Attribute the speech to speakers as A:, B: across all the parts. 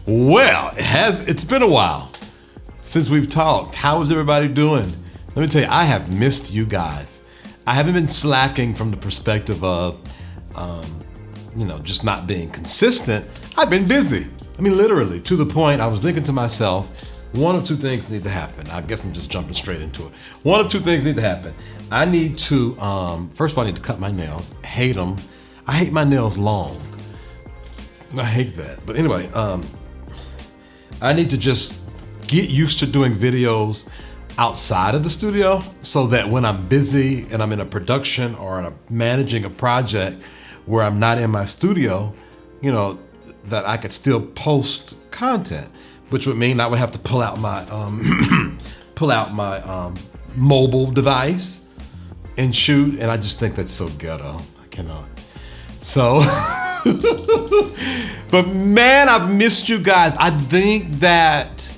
A: Well, it's been a while since we've talked. How is everybody doing? Let me tell you, I have missed you guys. I haven't been slacking from the perspective of, just not being consistent. I've been busy. I mean, literally, to the point I was thinking to myself, one of two things need to happen. I guess I'm just jumping straight into it. One of two things need to happen. I need to, first of all, I need to cut my nails. Hate them. I hate my nails long. I hate that. But anyway, I need to just get used to doing videos outside of the studio so that when I'm busy and I'm in a production or managing a project where I'm not in my studio, that I could still post content, which would mean I would have to pull out my mobile device and shoot. And I just think that's so ghetto. I cannot. So, but man, I've missed you guys. I think that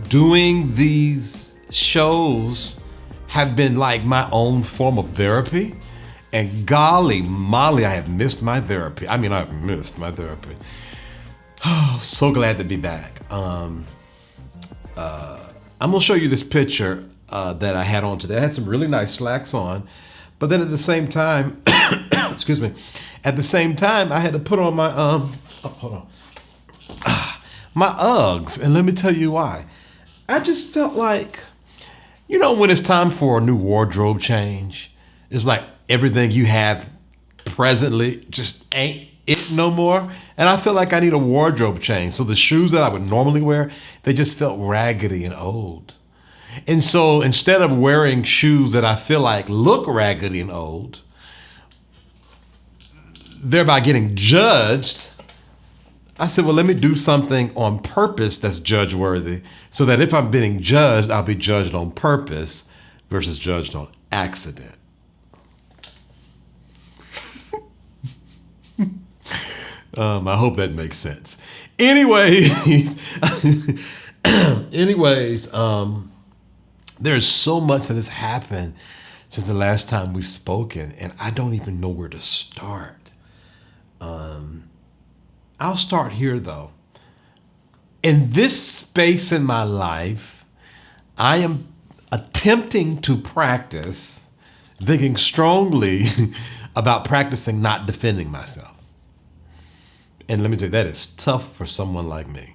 A: doing these shows have been like my own form of therapy. And golly molly, I have missed my therapy. I've missed my therapy. Oh, so glad to be back. I'm gonna show you this picture that I had on today. I had some really nice slacks on, but then at the same time, excuse me, at the same time, I had to put on my my Uggs, and let me tell you why. I just felt like, when it's time for a new wardrobe change, it's like everything you have presently just ain't it no more. And I feel like I need a wardrobe change. So the shoes that I would normally wear, they just felt raggedy and old. And so instead of wearing shoes that I feel like look raggedy and old, thereby getting judged, I said, well, let me do something on purpose that's judge-worthy so that if I'm being judged, I'll be judged on purpose versus judged on accident. I hope that makes sense. Anyways, there's so much that has happened since the last time we've spoken, and I don't even know where to start. I'll start here, though. In this space in my life, I am attempting to practice thinking strongly about practicing not defending myself. And let me tell you, that is tough for someone like me.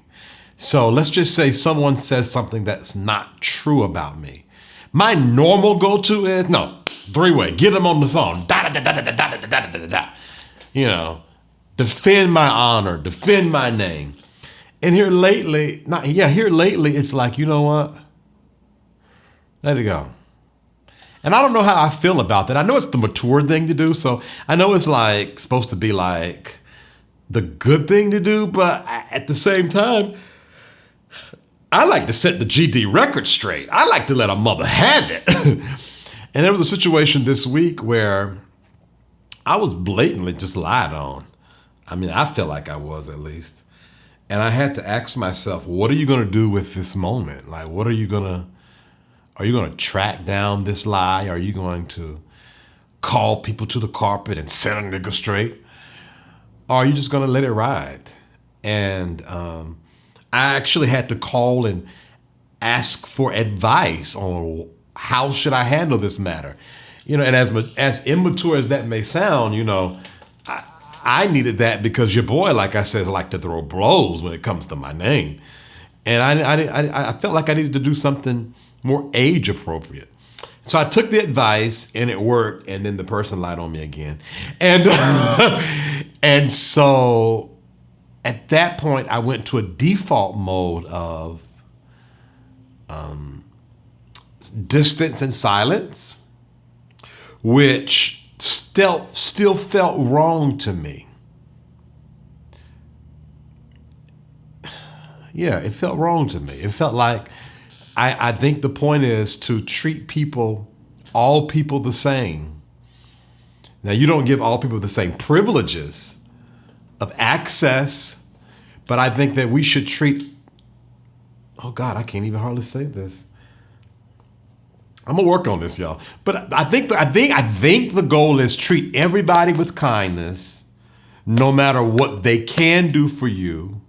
A: So let's just say someone says something that's not true about me. My normal go-to is, no, three-way, get them on the phone. Defend my honor, defend my name. And here lately, it's like, you know what? Let it go. And I don't know how I feel about that. I know it's the mature thing to do. So I know it's like supposed to be like the good thing to do, but at the same time, I like to set the GD record straight. I like to let a mother have it. And there was a situation this week where I was blatantly just lied on. I feel like I was, at least. And I had to ask myself, what are you going to do with this moment? Like, are you going to track down this lie? Are you going to call people to the carpet and set a nigga straight? Or are you just going to let it ride? And I actually had to call and ask for advice on how should I handle this matter. And as immature as that may sound, I needed that because your boy, like I said, like to throw blows when it comes to my name. And I felt like I needed to do something more age appropriate. So I took the advice and it worked. And then the person lied on me again. And, and so at that point, I went to a default mode of distance and silence, which still felt wrong to me. Yeah, it felt wrong to me. It felt like I think the point is to treat all people the same. Now, you don't give all people the same privileges of access, but I think that we should treat, oh God, I can't even hardly say this. I'm gonna work on this, y'all. But I think the goal is treat everybody with kindness, no matter what they can do for you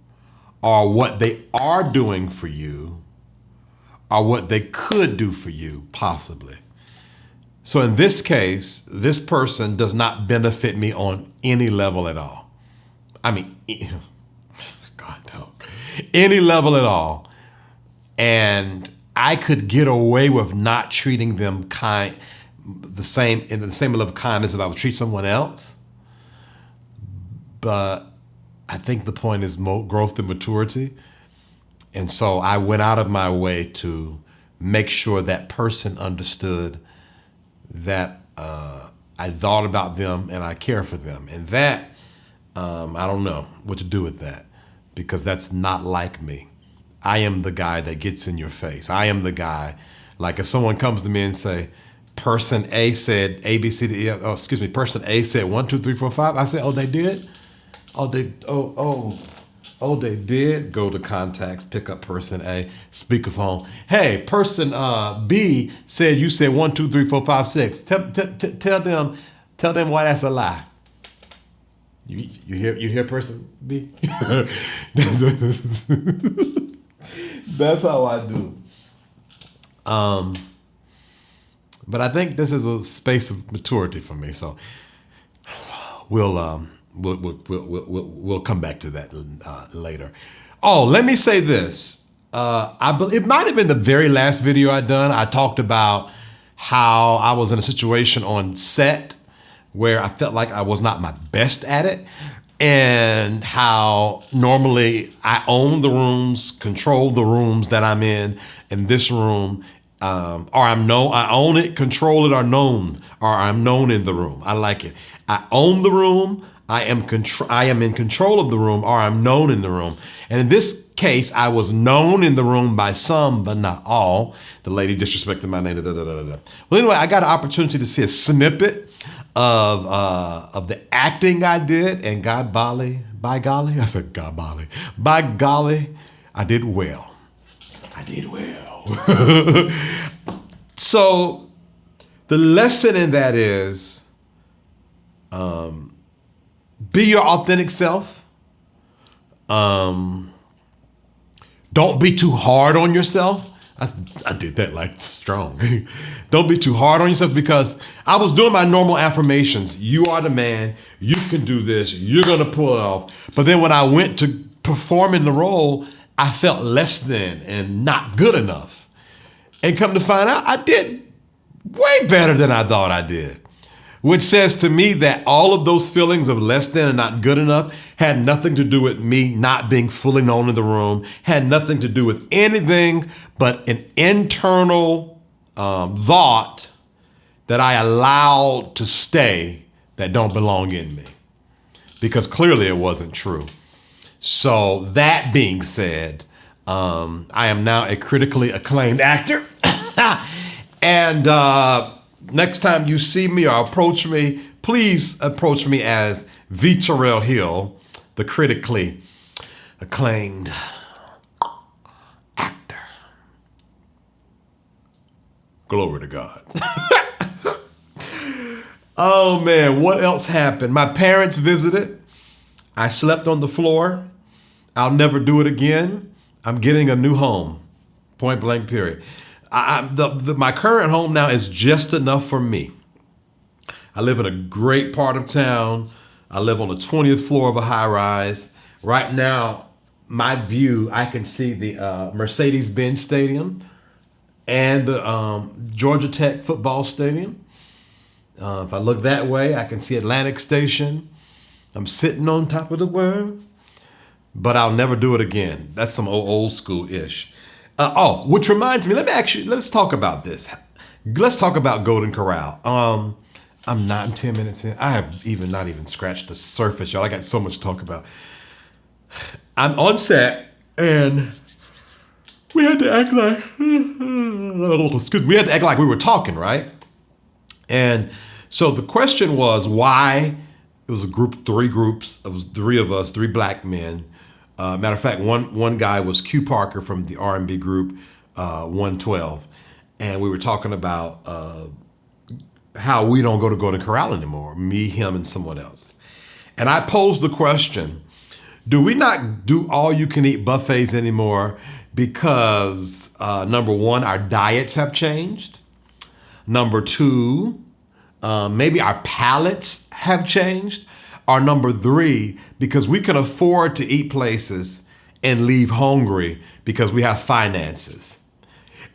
A: or what they are doing for you or what they could do for you, possibly. So in this case, this person does not benefit me on any level at all. I mean, God, no. Any level at all. And I could get away with not treating them in the same level of kindness that I would treat someone else. But I think the point is growth and maturity. And so I went out of my way to make sure that person understood that I thought about them and I care for them. And that, I don't know what to do with that, because that's not like me. I am the guy that gets in your face. I am the guy, like if someone comes to me and say, person A said A, B, C, D, E, oh, excuse me, person A said 1, 2, 3, 4, 5. I said, oh, they did? Oh, they did? Go to contacts, pick up person A, speakerphone. Hey, person B said you said 1, 2, 3, 4, 5, 6. Tell them why that's a lie. You hear person B? That's how I do. But I think this is a space of maturity for me. So we'll come back to that later. Oh, let me say this. It might have been the very last video I done. I talked about how I was in a situation on set where I felt like I was not my best at it, and how normally I own the rooms, control the rooms that I'm in this room, or I own it, control it, or I'm known in the room. I like it. I own the room. I am in control of the room, or I'm known in the room. And in this case, I was known in the room by some, but not all. The lady disrespected my name. Well, anyway, I got an opportunity to see a snippet of the acting I did, and by golly, I did well. So the lesson in that is, be your authentic self. Don't be too hard on yourself. I did that like strong. Don't be too hard on yourself, because I was doing my normal affirmations. You are the man. You can do this. You're going to pull it off. But then when I went to perform in the role, I felt less than and not good enough. And come to find out, I did way better than I thought I did. Which says to me that all of those feelings of less than and not good enough had nothing to do with me not being fully known in the room, had nothing to do with anything but an internal thought that I allowed to stay that don't belong in me, because clearly it wasn't true. So that being said, I am now a critically acclaimed actor. And next time you see me or approach me, please approach me as V. Terrill Hill, the critically acclaimed actor. Glory to God. Oh man, what else happened? My parents visited. I slept on the floor. I'll never do it again. I'm getting a new home. Point blank, period. My current home now is just enough for me. I live in a great part of town. I live on the 20th floor of a high rise. Right now, my view, I can see the Mercedes-Benz Stadium and the Georgia Tech football stadium. If I look that way, I can see Atlantic Station. I'm sitting on top of the world, but I'll never do it again. That's some old school-ish. Which reminds me, let's talk about this. Let's talk about Golden Corral. I'm 10 minutes in. I have not even scratched the surface, y'all. I got so much to talk about. I'm on set, and we had to act like we were talking, right? And so the question was why. It was three groups. It was three of us, three black men. Matter of fact, one guy was Q Parker from the R&B group 112, and we were talking about how we don't go to Golden Corral anymore. Me, him, and someone else. And I posed the question, do we not do all-you-can-eat buffets anymore because, number one, our diets have changed? Number two, maybe our palates have changed? Or number three, because we can afford to eat places and leave hungry because we have finances?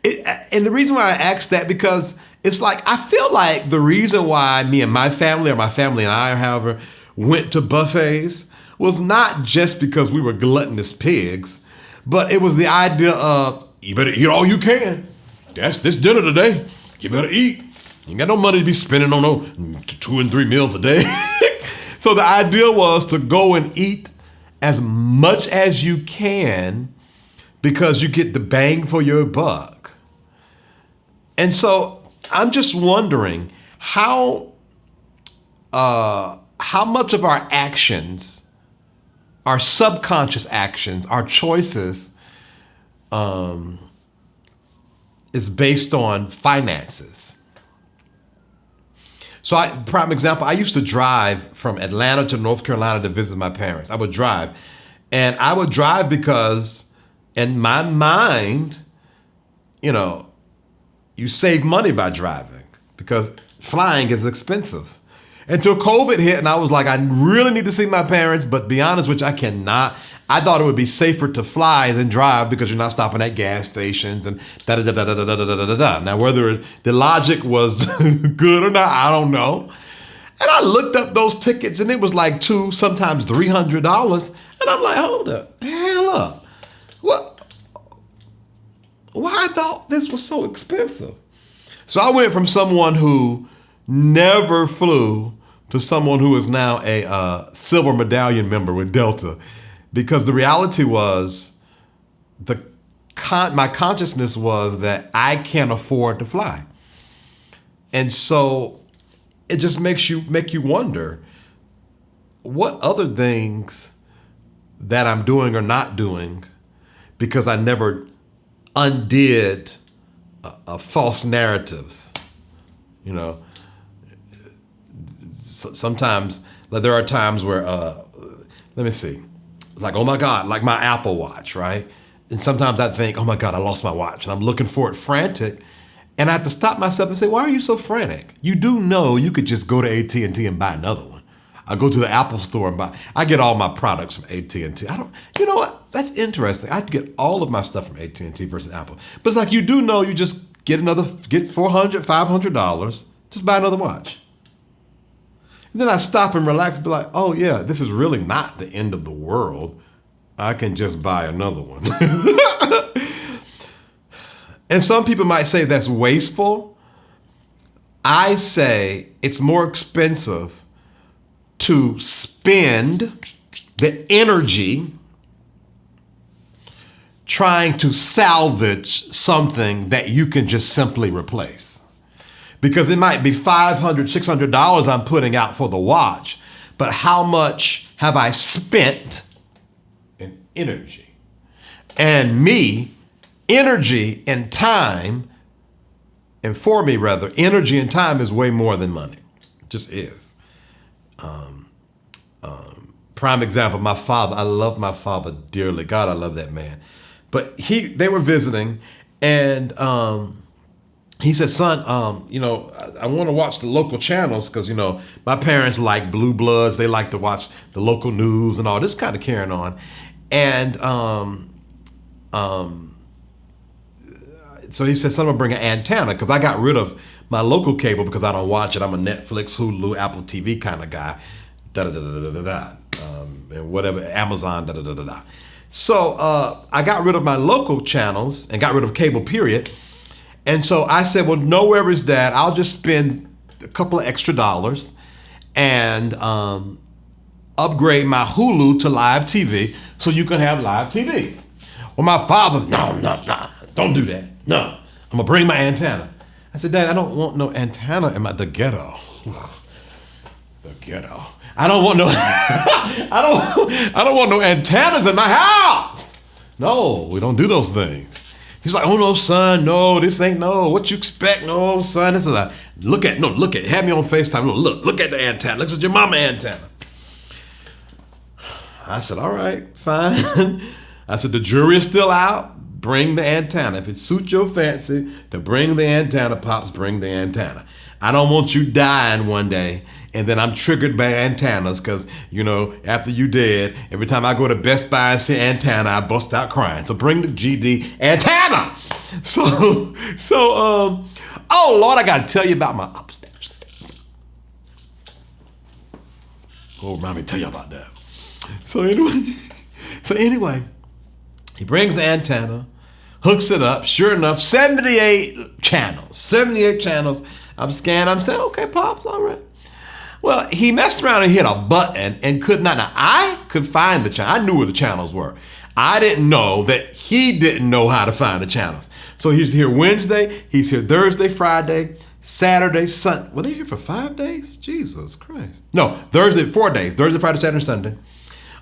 A: And the reason why I ask that, because it's like, I feel like the reason why me and my family, or my family and I, however, went to buffets was not just because we were gluttonous pigs, but it was the idea of, you better eat all you can. That's this dinner today. You better eat. You ain't got no money to be spending on no 2 and 3 meals a day. So the idea was to go and eat as much as you can because you get the bang for your buck. And so I'm just wondering how much of our actions, our subconscious actions, our choices, is based on finances. So prime example, I used to drive from Atlanta to North Carolina to visit my parents. I would drive. And I would drive because in my mind, you save money by driving because flying is expensive. Until COVID hit, and I was like, I really need to see my parents, but be honest with you, I cannot. I thought it would be safer to fly than drive because you're not stopping at gas stations and da-da-da-da-da-da-da-da-da. Now, whether the logic was good or not, I don't know. And I looked up those tickets, and it was like $200, sometimes $300. And I'm like, hold up, hell up. What? Why I thought this was so expensive? So I went from someone who never flew to someone who is now a silver medallion member with Delta, because the reality was my consciousness was that I can't afford to fly. And so it just make you wonder what other things that I'm doing or not doing because I never undid false narratives. Sometimes there are times where, let me see, like, oh my God, like my Apple Watch, right? And sometimes I think, oh my God, I lost my watch, and I'm looking for it frantic. And I have to stop myself and say, why are you so frantic? You do know you could just go to AT&T and buy another one. I go to the Apple store and I get all my products from AT&T. You know what? That's interesting. I get all of my stuff from AT&T versus Apple. But it's like, you do know you just get $400, $500, just buy another watch. And then I stop and relax and be like, oh yeah, this is really not the end of the world. I can just buy another one. And some people might say that's wasteful. I say it's more expensive to spend the energy trying to salvage something that you can just simply replace. Because it might be $500, $600 I'm putting out for the watch, but how much have I spent in energy? And energy and time, and for me rather, energy and time is way more than money. It just is. Prime example, my father. I love my father dearly. God, I love that man. But they were visiting, and he said, son, I want to watch the local channels because, my parents like Blue Bloods. They like to watch the local news and all this kind of carrying on. And so he said, son, I'm going to bring an antenna because I got rid of my local cable because I don't watch it. I'm a Netflix, Hulu, Apple TV kind of guy, and whatever, Amazon, So I got rid of my local channels and got rid of cable, period. And so I said, well, nowhere is that. I'll just spend a couple of extra dollars and upgrade my Hulu to live TV so you can have live TV. Well, my father's, no, don't do that. No, I'm going to bring my antenna. I said, Dad, I don't want no antenna in the ghetto. The ghetto. I don't want no, I don't want no antennas in my house. No, we don't do those things. He's like, oh no, son, no, this ain't what you expect, no, son. This is have me on FaceTime. Look at the antenna. Look at your mama antenna. I said, all right, fine. I said, the jury is still out. Bring the antenna. If it suits your fancy to bring the antenna, Pops, bring the antenna. I don't want you dying one day and then I'm triggered by antennas because, after you dead, every time I go to Best Buy and see antenna, I bust out crying. So bring the GD antenna. So, oh Lord, I got to tell you about my upstairs. Oh, remind me to tell you about that. So anyway, he brings the antenna, hooks it up. Sure enough, 78 channels. 78 channels. I'm scanning. I'm saying, okay, Pops, all right. Well, he messed around and hit a button and could not. Now, I could find the channel. I knew where the channels were. I didn't know that he didn't know how to find the channels. So he's here Wednesday. He's here Thursday, Friday, Saturday, Sunday. Were they here for 5 days? Jesus Christ. No, Thursday, 4 days. Thursday, Friday, Saturday, Sunday.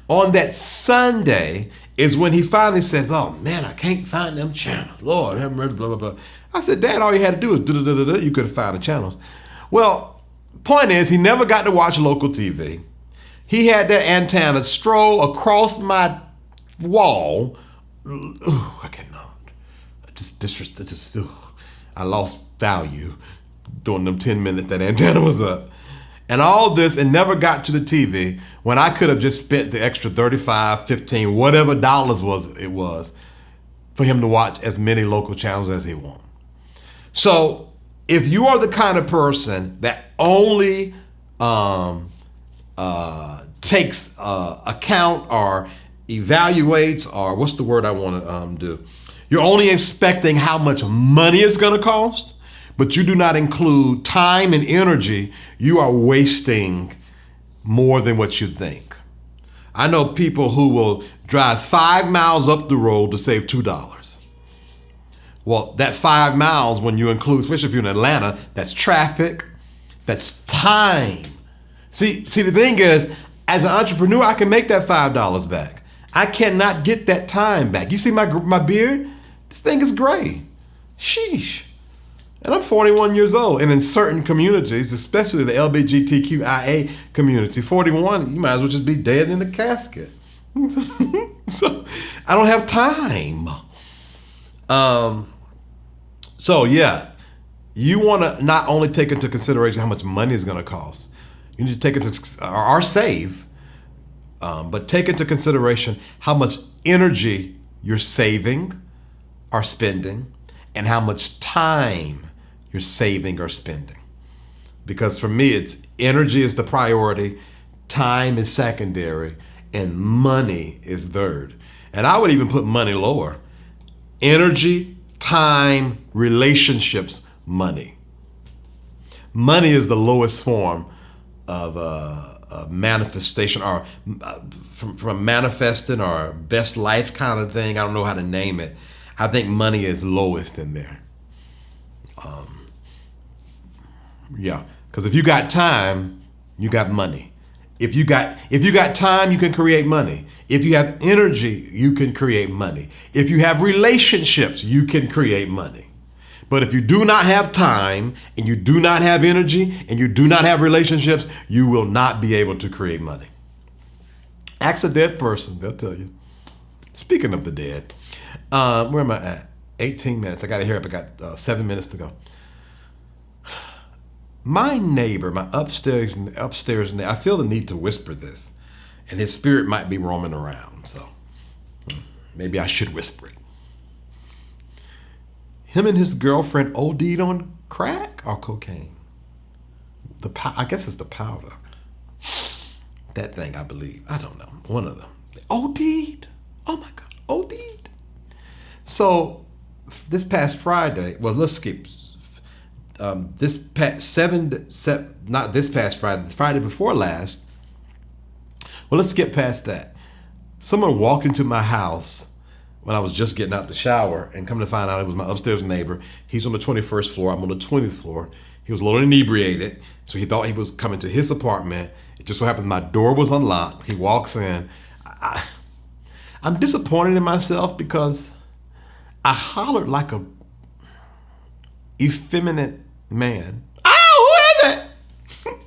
A: On that Sunday is when he finally says, oh man, I can't find them channels. Lord have mercy, blah, blah, blah. I said, Dad, all you had to do was you could have found the channels. Well, point is, he never got to watch local TV. He had that antenna stroll across my wall. I cannot. I lost value during them 10 minutes that antenna was up. And all this and never got to the TV when I could have just spent the extra 35, 15, whatever dollars it was for him to watch as many local channels as he wanted. So if you are the kind of person that only takes account or evaluates, or what's the word I want to do? You're only expecting how much money it's going to cost, but you do not include time and energy, you are wasting more than what you think. I know people who will drive 5 miles up the road to save $2. Well, that 5 miles, when you include, especially if you're in Atlanta, that's traffic, that's time. See, the thing is, as an entrepreneur, I can make that $5 back. I cannot get that time back. You see my beard? This thing is gray. Sheesh. And I'm 41 years old. And in certain communities, especially the LGBTQIA community, 41, you might as well just be dead in the casket. So I don't have time. So yeah, you want to not only take into consideration how much money is going to cost, you need to take into or save, but take into consideration how much energy you're saving or spending, and how much time you're saving or spending. Because for me, it's energy is the priority, time is secondary, and money is third. And I would even put money lower. Energy, time, relationships, money. Money is the lowest form of a manifestation, or from a manifesting or best life kind of thing. I don't know how to name it. I think money is lowest in there. Yeah, because if you got time, you got money. If you got time, you can create money. If you have energy, you can create money. If you have relationships, you can create money. But if you do not have time, and you do not have energy, and you do not have relationships, you will not be able to create money. Ask a dead person, they'll tell you. Speaking of the dead, where am I at? 18 minutes. I got to hurry up. I got 7 minutes to go. My neighbor, my upstairs neighbor, I feel the need to whisper this, and his spirit might be roaming around, so maybe I should whisper it. Him and his girlfriend OD'd on crack or cocaine? I guess it's the powder. That thing, I believe. I don't know. One of them. OD'd? Oh my God, OD'd? So this past Friday, well, let's skip. Not this past Friday, the Friday before last. Well, let's get past that. Someone walked into my house when I was just getting out the shower, and come to find out it was my upstairs neighbor. He's on the 21st floor. I'm on the 20th floor. He was a little inebriated, so he thought he was coming to his apartment. It just so happened my door was unlocked. He walks in. I'm disappointed in myself because I hollered like a effeminate man. Oh, who is it?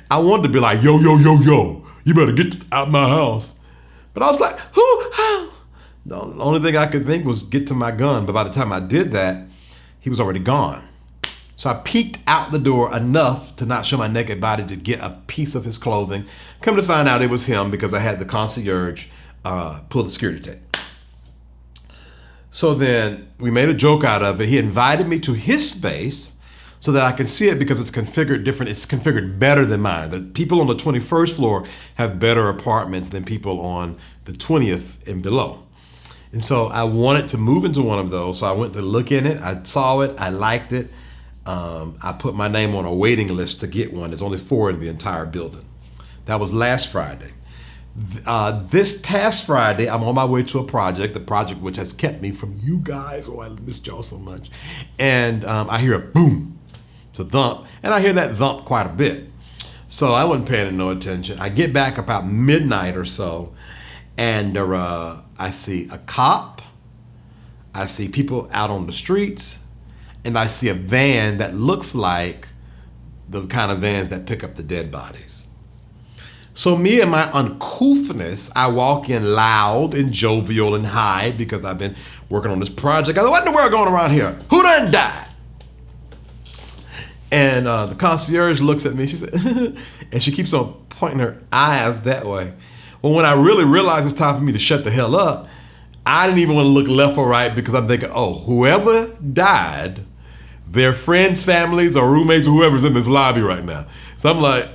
A: I wanted to be like, yo, you better get out of my house. But I was like, who? How? The only thing I could think was get to my gun. But by the time I did that, he was already gone. So I peeked out the door enough to not show my naked body to get a piece of his clothing. Come to find out it was him because I had the concierge pull the security tape. So then we made a joke out of it. He invited me to his space so that I can see it because it's configured different. It's configured better than mine. The people on the 21st floor have better apartments than people on the 20th and below. And so I wanted to move into one of those. So I went to look in it. I saw it. I liked it. I put my name on a waiting list to get one. There's only 4 in the entire building. That was last Friday. This past Friday, I'm on my way to a project, the project which has kept me from you guys. Oh, I missed y'all so much. And I hear a boom. It's a thump. And I hear that thump quite a bit. So I wasn't paying no attention. I get back about midnight or so, and I see a cop. I see people out on the streets. And I see a van that looks like the kind of vans that pick up the dead bodies. So me and my uncouthness, I walk in loud and jovial and high because I've been working on this project. I go, what in the world going around here? Who done died? And the concierge looks at me, she said, and she keeps on pointing her eyes that way. Well, when I really realized it's time for me to shut the hell up, I didn't even want to look left or right because I'm thinking, oh, whoever died, their friends, families, or roommates, or whoever's in this lobby right now. So I'm like,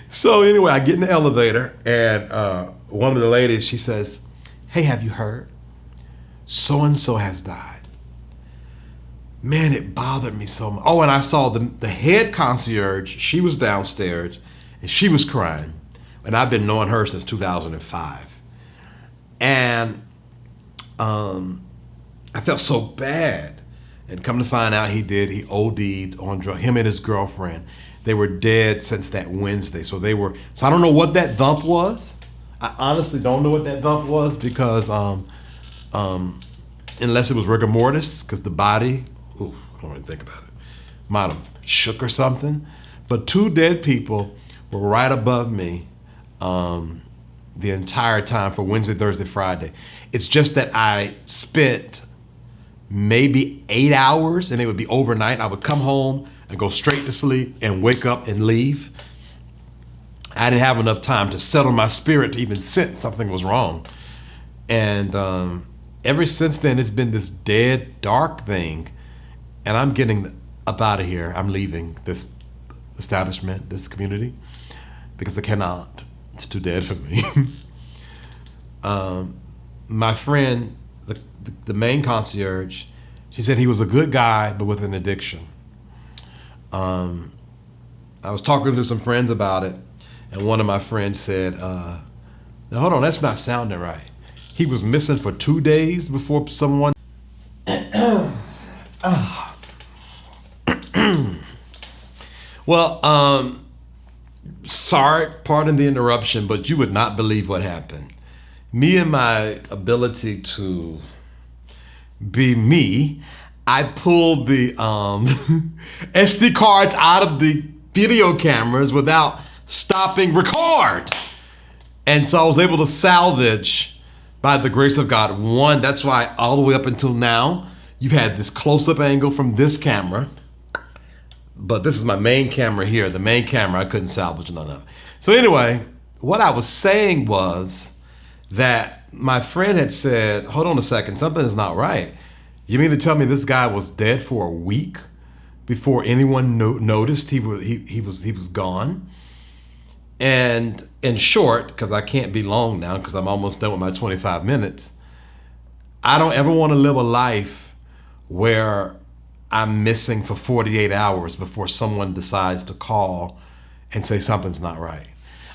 A: so anyway, I get in the elevator, and one of the ladies, she says, hey, have you heard? So-and-so has died. Man, it bothered me so much. Oh, and I saw the head concierge. She was downstairs, and she was crying. And I've been knowing her since 2005. And I felt so bad. And come to find out he OD'd on drugs. Him and his girlfriend. They were dead since that Wednesday. So I don't know what that thump was. I honestly don't know what that thump was because unless it was rigor mortis, because the body, I don't even think about it, might have shook or something. But 2 dead people were right above me the entire time for Wednesday, Thursday, Friday. It's just that I spent maybe 8 hours, and it would be overnight. I would come home and go straight to sleep and wake up and leave. I didn't have enough time to settle my spirit to even sense something was wrong. And ever since then, it's been this dead, dark thing. And I'm getting up out of here. I'm leaving this establishment, this community, because I cannot. It's too dead for me. My friend, the main concierge, she said he was a good guy, but with an addiction. I was talking to some friends about it, and one of my friends said, now hold on, that's not sounding right. He was missing for 2 days before someone... Well, sorry, pardon the interruption, but you would not believe what happened. Me and my ability to be me, I pulled the SD cards out of the video cameras without stopping record. And so I was able to salvage, by the grace of God, one, that's why all the way up until now, you've had this close-up angle from this camera. But this is my main camera here. The main camera, I couldn't salvage none of. So anyway, what I was saying was that my friend had said, hold on a second, something is not right. You mean to tell me this guy was dead for a week before anyone noticed he was gone? And in short, because I can't be long now because I'm almost done with my 25 minutes, I don't ever want to live a life where I'm missing for 48 hours before someone decides to call and say something's not right.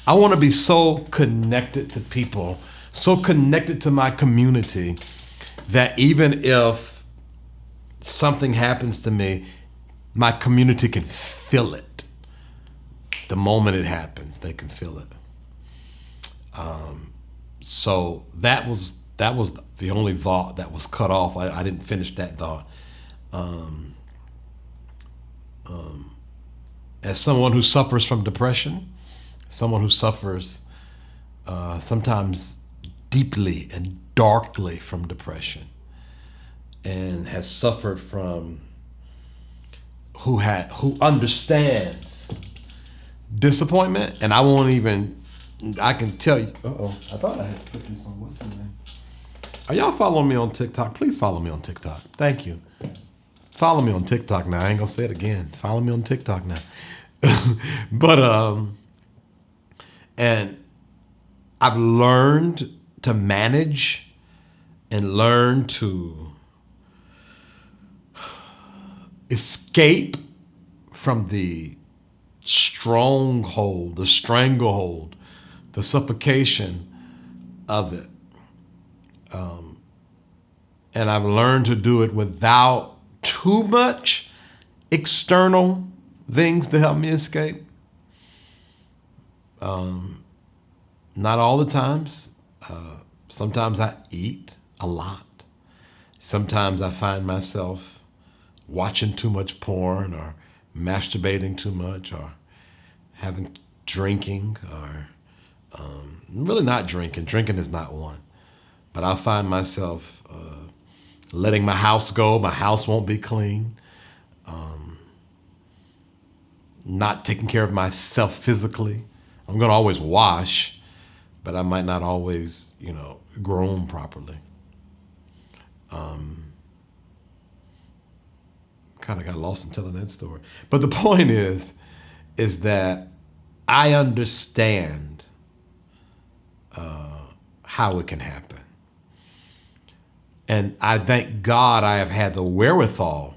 A: I want to be so connected to people, so connected to my community, that even if something happens to me, my community can feel it. The moment it happens, they can feel it. So that was the only thought that was cut off. I didn't finish that thought. as someone who suffers from depression, someone who suffers sometimes deeply and darkly from depression, and has suffered from, who understands disappointment. And I can tell you, I thought I had put this on, what's the name? Are y'all following me on TikTok? Please follow me on TikTok. Thank you. Follow me on TikTok now. I ain't gonna say it again. Follow me on TikTok now. But, and I've learned to manage and learn to escape from the stronghold, the stranglehold, the suffocation of it. And I've learned to do it without too much external things to help me escape. Not all the times. Sometimes I eat a lot. Sometimes I find myself watching too much porn or masturbating too much or drinking or really not drinking. Drinking is not one. But I'll find myself letting my house go. My house won't be clean. Not taking care of myself physically. I'm going to always wash, but I might not always, groom properly. Kind of got lost in telling that story. But the point is that I understand how it can happen. And I thank God I have had the wherewithal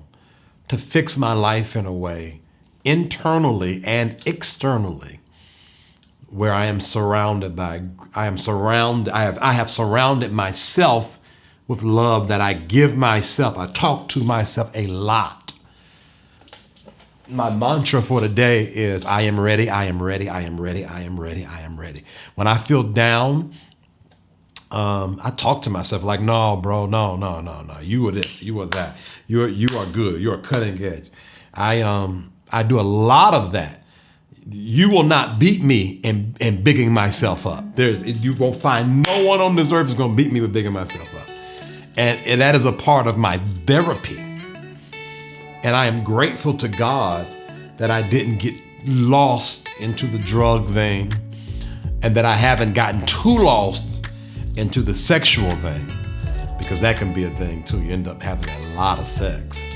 A: to fix my life in a way, internally and externally, where I have surrounded myself with love that I give myself. I talk to myself a lot. My mantra for today is, I am ready, I am ready, I am ready, I am ready, I am ready. When I feel down, I talk to myself like, no, bro, no. You are this, you are that. You are good. You are cutting edge. I do a lot of that. You will not beat me in bigging myself up. You won't find no one on this earth who's going to beat me with bigging myself up. And that is a part of my therapy. And I am grateful to God that I didn't get lost into the drug vein, and that I haven't gotten too lost into the sexual thing, because that can be a thing too. You end up having a lot of sex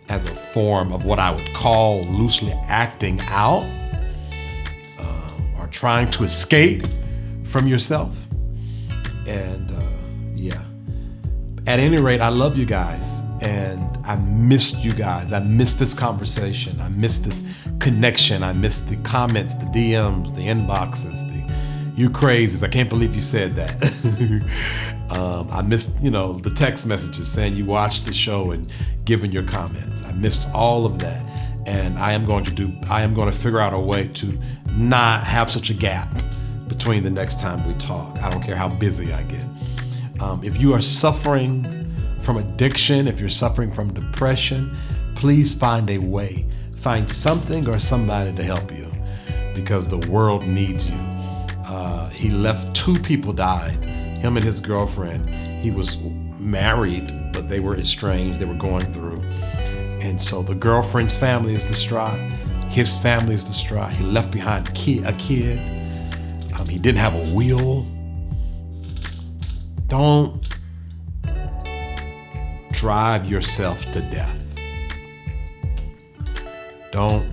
A: as a form of what I would call loosely acting out or trying to escape from yourself. And at any rate, I love you guys, and I missed you guys. I missed this conversation. I missed this connection. I missed the comments, the DMs, the inboxes, you crazies. I can't believe you said that. I missed, the text messages saying you watched the show and giving your comments. I missed all of that. And I am going to figure out a way to not have such a gap between the next time we talk. I don't care how busy I get. If you are suffering from addiction, if you're suffering from depression, please find a way. Find something or somebody to help you, because the world needs you. He left 2 people died, him and his girlfriend. He was married, but they were estranged. They were going through. And so the girlfriend's family is distraught. His family is distraught. He left behind a kid. He didn't have a will. Don't drive yourself to death. Don't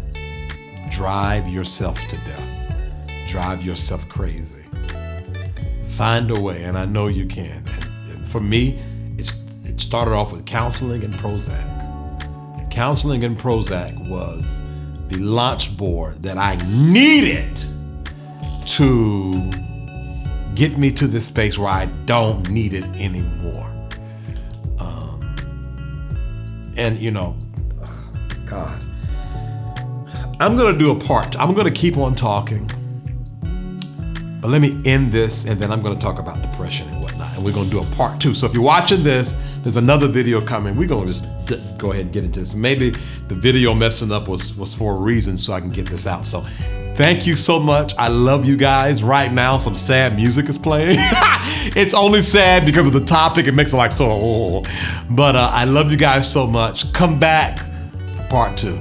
A: drive yourself to death. Drive yourself crazy. Find a way, and I know you can. And for me, it started off with counseling and Prozac. Counseling and Prozac was the launch board that I needed to get me to this space where I don't need it anymore. God, I'm going to do a part. I'm going to keep on talking. But let me end this, and then I'm going to talk about depression and whatnot. and we're gonna do a part 2. So if you're watching this, there's another video coming. We're gonna just go ahead and get into this. Maybe the video messing up was for a reason, so I can get this out. So thank you so much. I love you guys. Right now, some sad music is playing. It's only sad because of the topic. It makes it like so, but I love you guys so much. Come back for part 2.